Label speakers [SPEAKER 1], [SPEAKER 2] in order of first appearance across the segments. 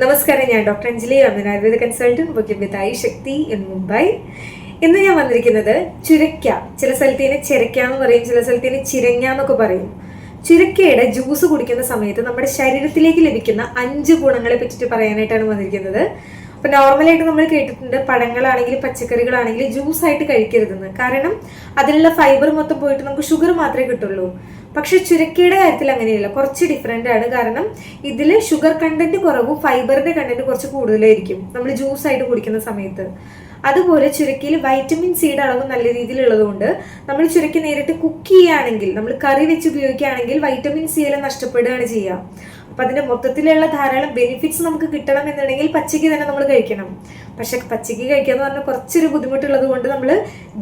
[SPEAKER 1] നമസ്കാരം, ഞാൻ doctor Anjali Amman, Ayurveda consultant working with I Shakti in Mumbai. ഇന്ന് ഞാൻ വന്നിരിക്കുന്നത് ചുരക്ക, ചില സ്ഥലത്തിന് ചിരക്ക എന്ന് പറയും, ചില സ്ഥലത്തിന് ചിരങ്ങ എന്നൊക്കെ പറയും. ചുരക്കയുടെ ജ്യൂസ് കുടിക്കുന്ന സമയത്ത് നമ്മുടെ ശരീരത്തിലേക്ക് ലഭിക്കുന്ന 5 ഗുണങ്ങളെ പറ്റിയിട്ട് പറയാനായിട്ടാണ് വന്നിരിക്കുന്നത്. അപ്പൊ നോർമലായിട്ട് നമ്മൾ കേട്ടിട്ടുണ്ട് പഴങ്ങളാണെങ്കിലും പച്ചക്കറികളാണെങ്കിലും ജ്യൂസ് ആയിട്ട് കഴിക്കരുതെന്ന്. കാരണം അതിലുള്ള ഫൈബർ മൊത്തം പോയിട്ട് നമുക്ക് ഷുഗർ മാത്രമേ കിട്ടുള്ളൂ. പക്ഷെ ചുരക്കയുടെ കാര്യത്തിൽ അങ്ങനെയല്ല, കുറച്ച് ഡിഫറെന്റ് ആണ്. കാരണം ഇതിൽ ഷുഗർ കണ്ടന്റ് കുറവും ഫൈബറിന്റെ കണ്ടന്റ് കുറച്ച് കൂടുതലായിരിക്കും നമ്മൾ ജ്യൂസ് ആയിട്ട് കുടിക്കുന്ന സമയത്ത്. അതുപോലെ ചുരക്കയിൽ വൈറ്റമിൻ സിയുടെ അളവ് നല്ല രീതിയിലുള്ളതുകൊണ്ട് നമ്മൾ ചുരക്ക നേരിട്ട് കുക്ക് ചെയ്യുകയാണെങ്കിൽ, നമ്മൾ കറി വെച്ച് ഉപയോഗിക്കുകയാണെങ്കിൽ വൈറ്റമിൻ സി എല്ലാം നഷ്ടപ്പെടുകയാണ് ചെയ്യുക. അപ്പൊ അതിന്റെ മൊത്തത്തിലുള്ള ധാരാളം ബെനിഫിറ്റ്സ് നമുക്ക് കിട്ടണം എന്നുണ്ടെങ്കിൽ പച്ചയ്ക്ക് തന്നെ നമ്മൾ കഴിക്കണം. പക്ഷെ പച്ചയ്ക്ക് കഴിക്കുക എന്ന് പറഞ്ഞാൽ കുറച്ചൊരു ബുദ്ധിമുട്ടുള്ളത് കൊണ്ട് നമ്മൾ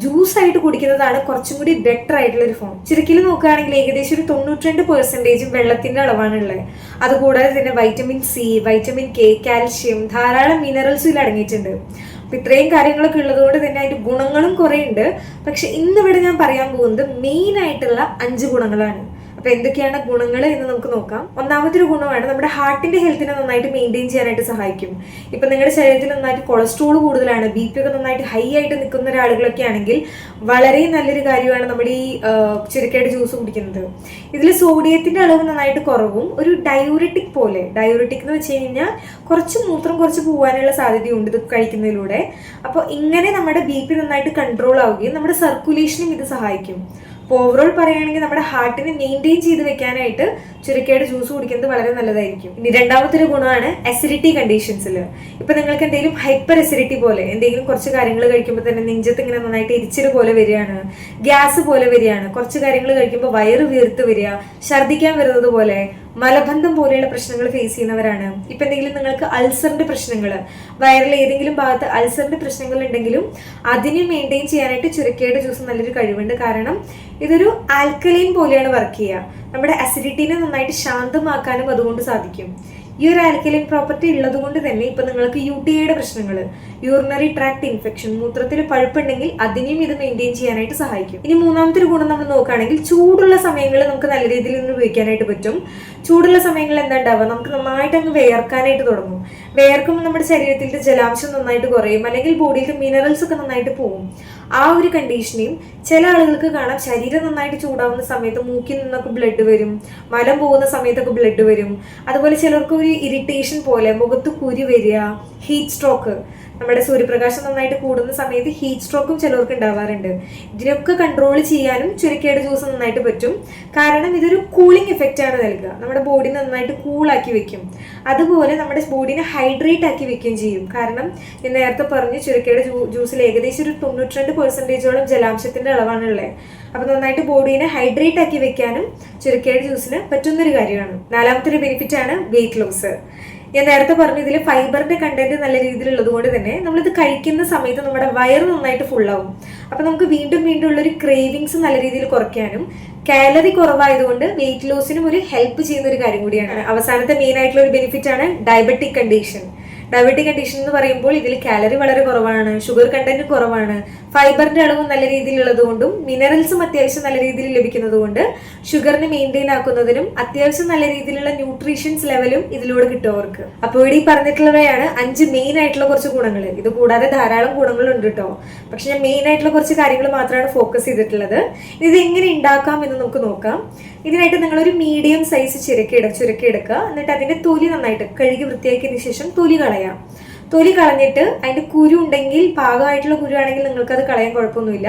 [SPEAKER 1] ജ്യൂസ് ആയിട്ട് കുടിക്കുന്നതാണ് കുറച്ചും കൂടി ബെറ്റർ ആയിട്ടുള്ള ഒരു ഫോം. ചുരുക്കിൽ നോക്കുകയാണെങ്കിൽ ഏകദേശം ഒരു 92% വെള്ളത്തിന്റെ അളവാണുള്ളത്. അതുകൂടാതെ തന്നെ vitamin C, vitamin K, calcium, ധാരാളം മിനറൽസും ഇതിൽ അടങ്ങിയിട്ടുണ്ട്. അപ്പൊ ഇത്രയും കാര്യങ്ങളൊക്കെ ഉള്ളത് കൊണ്ട് തന്നെ അതിന്റെ ഗുണങ്ങളും കുറെ ഉണ്ട്. പക്ഷെ ഇന്നിവിടെ ഞാൻ പറയാൻ പോകുന്നത് മെയിൻ ആയിട്ടുള്ള 5 ഗുണങ്ങളാണ്. അപ്പൊ എന്തൊക്കെയാണ് ഗുണങ്ങൾ എന്ന് നമുക്ക് നോക്കാം. ഒന്നാമത്തെ ഒരു ഗുണമാണ് നമ്മുടെ ഹാർട്ടിന്റെ ഹെൽത്തിനെ നന്നായിട്ട് മെയിൻറ്റെയിൻ ചെയ്യാനായിട്ട് സഹായിക്കും. ഇപ്പൊ നിങ്ങളുടെ ശരീരത്തിൽ നന്നായിട്ട് കൊളസ്ട്രോൾ കൂടുതലാണ്, BP ഒക്കെ നന്നായിട്ട് ഹൈ ആയിട്ട് നിൽക്കുന്ന ഒരാളുകളൊക്കെ ആണെങ്കിൽ വളരെ നല്ലൊരു കാര്യമാണ് നമ്മുടെ ഈ ചുരക്കയുടെ ജ്യൂസ് കുടിക്കുന്നത്. ഇതിൽ സോഡിയത്തിന്റെ അളവ് നന്നായിട്ട് കുറവും, ഒരു ഡയൂറിറ്റിക് പോലെ. ഡയൂറിറ്റിക് എന്ന് വെച്ച് കഴിഞ്ഞാൽ കുറച്ച് മൂത്രം കുറച്ച് പോകാനുള്ള സാധ്യതയുണ്ട് ഇത് കഴിക്കുന്നതിലൂടെ. അപ്പോൾ ഇങ്ങനെ നമ്മുടെ BP നന്നായിട്ട് കൺട്രോൾ ആവുകയും നമ്മുടെ സർക്കുലേഷനും ഇത് സഹായിക്കും. അപ്പോൾ ഓവറോൾ പറയുകയാണെങ്കിൽ നമ്മുടെ ഹാർട്ടിനെ മെയിൻറ്റെയിൻ ചെയ്ത് വെക്കാനായിട്ട് ചുരക്കയുടെ ജ്യൂസ് കുടിക്കുന്നത് വളരെ നല്ലതായിരിക്കും. ഇനി രണ്ടാമത്തെ ഒരു ഗുണമാണ് അസിഡിറ്റി കണ്ടീഷൻസിൽ. ഇപ്പൊ നിങ്ങൾക്ക് എന്തെങ്കിലും ഹൈപ്പർ അസിഡിറ്റി പോലെ എന്തെങ്കിലും കുറച്ച് കാര്യങ്ങൾ കഴിക്കുമ്പോൾ തന്നെ നെഞ്ചത്ത് ഇങ്ങനെ നന്നായിട്ട് എരിച്ചിൽ പോലെ വരികയാണ്, ഗ്യാസ് പോലെ വരികയാണ്, കുറച്ച് കാര്യങ്ങൾ കഴിക്കുമ്പോൾ വയറ് വീർത്ത് വരിക, ഛർദ്ദിക്കാൻ വരുന്നത് പോലെ, മലബന്ധം പോലെയുള്ള പ്രശ്നങ്ങൾ ഫേസ് ചെയ്യുന്നവരാണ്. ഇപ്പൊ എന്തെങ്കിലും നിങ്ങൾക്ക് അൾസറിന്റെ പ്രശ്നങ്ങൾ, വയറിൽ ഏതെങ്കിലും ഭാഗത്ത് അൾസറിന്റെ പ്രശ്നങ്ങൾ ഉണ്ടെങ്കിലും അതിനെ മെയിൻറ്റെയിൻ ചെയ്യാനായിട്ട് ചുരക്കയുടെ ജ്യൂസ് നല്ലൊരു കഴിവുണ്ട്. കാരണം ഇതൊരു ആൽക്കലൈൻ പോലെയാണ് വർക്ക് ചെയ്യുക. നമ്മുടെ അസിഡിറ്റിനെ നന്നായിട്ട് ശാന്തമാക്കാനും അതുകൊണ്ട് സാധിക്കും. ഈ ഒരു ആൽക്കലൈൻ പ്രോപ്പർട്ടി ഉള്ളത് കൊണ്ട് തന്നെ ഇപ്പൊ നിങ്ങൾക്ക് UTIയുടെ പ്രശ്നങ്ങൾ, യൂറിനറി ട്രാക്ട് ഇൻഫെക്ഷൻ, മൂത്രത്തിൽ പഴുപ്പുണ്ടെങ്കിൽ അതിനെയും ഇത് മെയിൻറ്റെയിൻ ചെയ്യാനായിട്ട് സഹായിക്കും. ഇനി മൂന്നാമത്തെ ഒരു ഗുണം നമ്മൾ നോക്കുകയാണെങ്കിൽ ചൂടുള്ള സമയങ്ങളിൽ നമുക്ക് നല്ല രീതിയിൽ നിന്ന് ഉപയോഗിക്കാനായിട്ട് പറ്റും. ചൂടുള്ള സമയങ്ങളിൽ എന്താ ഉണ്ടാവുക, നമുക്ക് നന്നായിട്ട് അങ്ങ് വേർക്കാനായിട്ട് തുടങ്ങും. വേർക്കുമ്പോൾ നമ്മുടെ ശരീരത്തിലെ ജലാംശം നന്നായിട്ട് കുറയും, അല്ലെങ്കിൽ ബോഡിയിലെ മിനറൽസ് ഒക്കെ നന്നായിട്ട് പോകും. ആ ഒരു കണ്ടീഷനെയും ചില ആളുകൾക്ക് കാണാം, ശരീരം നന്നായിട്ട് ചൂടാവുന്ന സമയത്ത് മൂക്കിൽ നിന്നൊക്കെ ബ്ലഡ് വരും, മലം പോകുന്ന സമയത്തൊക്കെ ബ്ലഡ് വരും. അതുപോലെ ചിലർക്ക് ഒരു ഇറിറ്റേഷൻ പോലെ, മുഖത്ത് കുരു വരിക, ഹീറ്റ് സ്ട്രോക്ക്, നമ്മുടെ സൂര്യപ്രകാശം നന്നായിട്ട് കൂടുന്ന സമയത്ത് ഹീറ്റ് സ്ട്രോക്കും ചിലർക്ക് ഉണ്ടാവാറുണ്ട്. ഇതിനൊക്കെ കൺട്രോൾ ചെയ്യാനും ചുരക്കയുടെ ജ്യൂസ് നന്നായിട്ട് പറ്റും. കാരണം ഇതൊരു കൂളിംഗ് എഫക്റ്റ് ആണ് നൽകുക, നമ്മുടെ ബോഡി നന്നായിട്ട് കൂളാക്കി വെക്കും. അതുപോലെ നമ്മുടെ ബോഡിനെ ഹൈഡ്രേറ്റ് ആക്കി വെക്കുകയും ചെയ്യും. കാരണം ഞാൻ നേരത്തെ പറഞ്ഞു ചുരക്കയുടെ ജ്യൂസിൽ ഏകദേശം ഒരു 92% ജലാംശത്തിന്റെ അളവാണുള്ളത്. അപ്പൊ നന്നായിട്ട് ബോഡീനെ ഹൈഡ്രേറ്റ് ആക്കി വെക്കാനും ചുരക്കയുടെ ജ്യൂസിന് പറ്റുന്നൊരു കാര്യമാണ്. നാലാമത്തെ ഒരു ബെനിഫിറ്റ് ആണ് വെയിറ്റ് ലോസ്. ഞാൻ നേരത്തെ പറഞ്ഞു ഇതിൽ ഫൈബറിന്റെ കണ്ടന്റ് നല്ല രീതിയിലുള്ളത് കൊണ്ട് തന്നെ നമ്മളിത് കഴിക്കുന്ന സമയത്ത് നമ്മുടെ വയറ് നന്നായിട്ട് ഫുള്ളാവും. അപ്പൊ നമുക്ക് വീണ്ടും വീണ്ടും ഉള്ളൊരു ക്രേവിങ്സ് നല്ല രീതിയിൽ കുറയ്ക്കാനും കാലറി കുറവായതുകൊണ്ട് വെയിറ്റ് ലോസിനും ഒരു ഹെൽപ്പ് ചെയ്യുന്ന ഒരു കാര്യം കൂടിയാണ്. അവസാനത്തെ മെയിൻ ആയിട്ടുള്ള ഒരു ബെനിഫിറ്റ് ആണ് ഡയബറ്റിക് കണ്ടീഷൻ. ഡയബറ്റിക് കണ്ടീഷൻ എന്ന് പറയുമ്പോൾ ഇതിൽ കാലറി വളരെ കുറവാണ്, ഷുഗർ കണ്ടന്റ് കുറവാണ്, ഫൈബറിന്റെ അളവും നല്ല രീതിയിലുള്ളത് കൊണ്ടും മിനറൽസും അത്യാവശ്യം നല്ല രീതിയിൽ ലഭിക്കുന്നത് കൊണ്ട് ഷുഗറിനെ മെയിൻറ്റെയിൻ ആക്കുന്നതിനും അത്യാവശ്യം നല്ല രീതിയിലുള്ള ന്യൂട്രീഷൻസ് ലെവലും ഇതിലൂടെ കിട്ടും അവർക്ക്. അപ്പോൾ ഇവിടെ ഈ പറഞ്ഞിട്ടുള്ളവയാണ് 5 മെയിൻ ആയിട്ടുള്ള കുറച്ച് ഗുണങ്ങൾ. ഇത് കൂടാതെ ധാരാളം ഗുണങ്ങളുണ്ട് കേട്ടോ. പക്ഷെ ഞാൻ മെയിൻ ആയിട്ടുള്ള കുറച്ച് കാര്യങ്ങൾ മാത്രമാണ് ഫോക്കസ് ചെയ്തിട്ടുള്ളത്. ഇത് എങ്ങനെ ഉണ്ടാക്കാം എന്ന് നമുക്ക് നോക്കാം. ഇതിനായിട്ട് നിങ്ങളൊരു മീഡിയം സൈസ് ചുരക്ക എടുക്കുക. എന്നിട്ട് അതിന്റെ തൊലി നന്നായിട്ട് കഴുകി വൃത്തിയാക്കിയതിനു ശേഷം തൊലി കളയാം. തൊലി കളഞ്ഞിട്ട് അതിന്റെ കുരു ഉണ്ടെങ്കിൽ, പാകമായിട്ടുള്ള കുരു ആണെങ്കിൽ നിങ്ങൾക്ക് അത് കളയാൻ കുഴപ്പമൊന്നുമില്ല.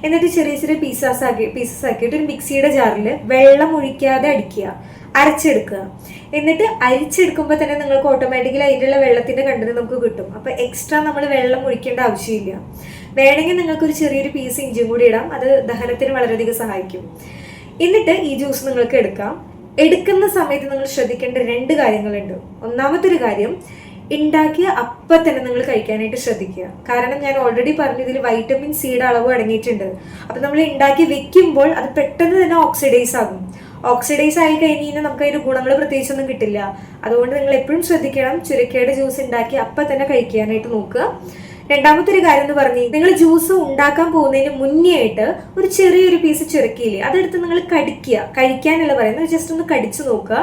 [SPEAKER 1] എന്നിട്ട് ചെറിയ ചെറിയ പീസസ് ആക്കിയിട്ട് ഒരു മിക്സിയുടെ ജാറിൽ വെള്ളം ഒഴിക്കാതെ അരച്ചെടുക്കുക. എന്നിട്ട് അരിച്ചെടുക്കുമ്പോൾ തന്നെ നിങ്ങൾക്ക് ഓട്ടോമാറ്റിക്കലി അതിലുള്ള വെള്ളത്തിന്റെ കണ്ടന്റ് നമുക്ക് കിട്ടും. അപ്പൊ എക്സ്ട്രാ നമ്മൾ വെള്ളം ഒഴിക്കേണ്ട ആവശ്യമില്ല. വേണമെങ്കിൽ നിങ്ങൾക്കൊരു ചെറിയൊരു പീസ് ഇഞ്ചിയും കൂടി ഇടാം, അത് ദഹനത്തിന് വളരെയധികം സഹായിക്കും. എന്നിട്ട് ഈ ജ്യൂസ് നിങ്ങൾക്ക് എടുക്കാം. എടുക്കുന്ന സമയത്ത് നിങ്ങൾ ശ്രദ്ധിക്കേണ്ട 2 കാര്യങ്ങളുണ്ട്. ഒന്നാമത്തെ ഒരു കാര്യം, ഉണ്ടാക്കിയ അപ്പം തന്നെ നിങ്ങൾ കഴിക്കാനായിട്ട് ശ്രദ്ധിക്കുക. കാരണം ഞാൻ ഓൾറെഡി പറഞ്ഞു ഇതിൽ വൈറ്റമിൻ സിയുടെ അളവ് അടങ്ങിയിട്ടുണ്ട്. അപ്പൊ നമ്മൾ ഉണ്ടാക്കി വെക്കുമ്പോൾ അത് പെട്ടെന്ന് തന്നെ ഓക്സിഡൈസ് ആകും. ഓക്സിഡൈസ് ആയി കഴിഞ്ഞാൽ നമുക്ക് അതിന്റെ ഗുണങ്ങൾ പ്രത്യേകിച്ചൊന്നും കിട്ടില്ല. അതുകൊണ്ട് നിങ്ങൾ എപ്പോഴും ശ്രദ്ധിക്കണം, ചുരക്കയുടെ ജ്യൂസ് ഉണ്ടാക്കി അപ്പം തന്നെ കഴിക്കാനായിട്ട് നോക്കുക. രണ്ടാമത്തെ ഒരു കാര്യം എന്ന് പറഞ്ഞ് നിങ്ങൾ ജ്യൂസ് ഉണ്ടാക്കാൻ പോകുന്നതിന് മുന്നേ ആയിട്ട് ഒരു ചെറിയൊരു പീസ് ചുരക്കിയില്ലേ അതെടുത്ത് നിങ്ങൾ കഴിക്കാനല്ല പറയുന്നത്, ജസ്റ്റ് ഒന്ന് കടിച്ചു നോക്കുക.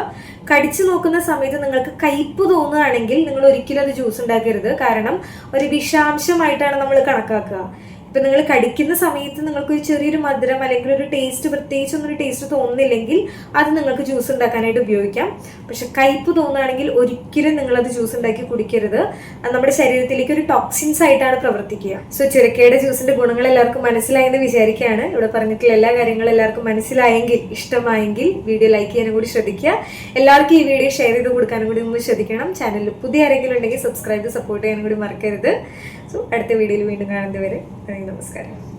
[SPEAKER 1] കടിച്ചു നോക്കുന്ന സമയത്ത് നിങ്ങൾക്ക് കയ്പ്പ് തോന്നുകയാണെങ്കിൽ നിങ്ങൾ ഒരിക്കലും അത് ജ്യൂസ് ഉണ്ടാക്കരുത്. കാരണം ഒരു വിഷാംശമായിട്ടാണ് നമ്മൾ കണക്കാക്കുക. ഇപ്പം നിങ്ങൾ കടിക്കുന്ന സമയത്ത് നിങ്ങൾക്ക് ഒരു ചെറിയൊരു മധുരം അല്ലെങ്കിൽ ഒരു ടേസ്റ്റ്, പ്രത്യേകിച്ചൊന്നൊരു ടേസ്റ്റ് തോന്നുന്നില്ലെങ്കിൽ അത് നിങ്ങൾക്ക് ജ്യൂസ് ഉണ്ടാക്കാനായിട്ട് ഉപയോഗിക്കാം. പക്ഷെ കയ്പ്പ് തോന്നുകയാണെങ്കിൽ ഒരിക്കലും നിങ്ങളത് ജ്യൂസ് ഉണ്ടാക്കി കുടിക്കരുത്. അത് നമ്മുടെ ശരീരത്തിലേക്ക് ഒരു ടോക്സിൻസ് ആയിട്ടാണ് പ്രവർത്തിക്കുക. സോ ചുരക്കയുടെ ജ്യൂസിന്റെ ഗുണങ്ങൾ എല്ലാവർക്കും മനസ്സിലായെന്ന് വിചാരിക്കുകയാണ്. ഇവിടെ പറഞ്ഞിട്ടുള്ള എല്ലാ കാര്യങ്ങളും എല്ലാവർക്കും മനസ്സിലായെങ്കിൽ, ഇഷ്ടമായെങ്കിൽ വീഡിയോ ലൈക്ക് ചെയ്യാനും കൂടി ശ്രദ്ധിക്കുക. എല്ലാവർക്കും ഈ വീഡിയോ ഷെയർ ചെയ്ത് കൊടുക്കാനും കൂടി ഒന്ന് ശ്രദ്ധിക്കണം. ചാനലിൽ പുതിയ ആരെങ്കിലും ഉണ്ടെങ്കിൽ സബ്സ്ക്രൈബ് ചെയ്ത് സപ്പോർട്ട് ചെയ്യാനും കൂടി മറക്കരുത്. സോ അടുത്ത വീഡിയോയിൽ വീണ്ടും കാണുന്നതുവരെ നമസ്കാരം.